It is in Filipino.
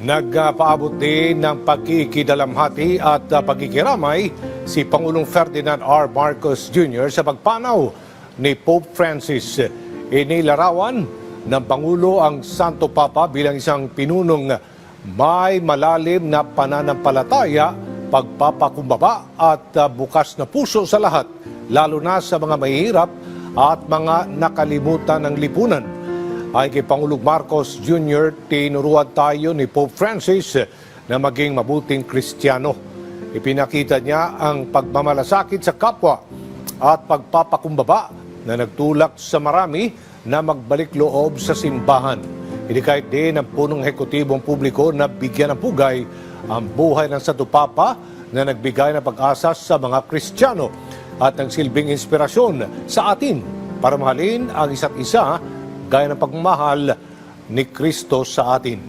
Nagpaabot din ng pagkikidalamhati at pagkikiramay si Pangulong Ferdinand R. Marcos Jr. sa pagpanaw ni Pope Francis. Inilarawan ng Pangulo ang Santo Papa bilang isang pinunong may malalim na pananampalataya, pagpapakumbaba at bukas na puso sa lahat, lalo na sa mga mahihirap at mga nakalimutan ng lipunan. Ay kay Pangulong Marcos Jr., tinuruan tayo ni Pope Francis na maging mabuting Kristiyano. Ipinakita niya ang pagmamalasakit sa kapwa at pagpapakumbaba na nagtulak sa marami na magbalik loob sa simbahan. Inikahit din ng punong ehekutibong publiko na bigyan ng pugay ang buhay ng Santo Papa na nagbigay ng pag-asa sa mga Kristiyano at nagsilbing inspirasyon sa atin para mahalin ang isa't isa gaya ng pagmamahal ni Kristo sa atin.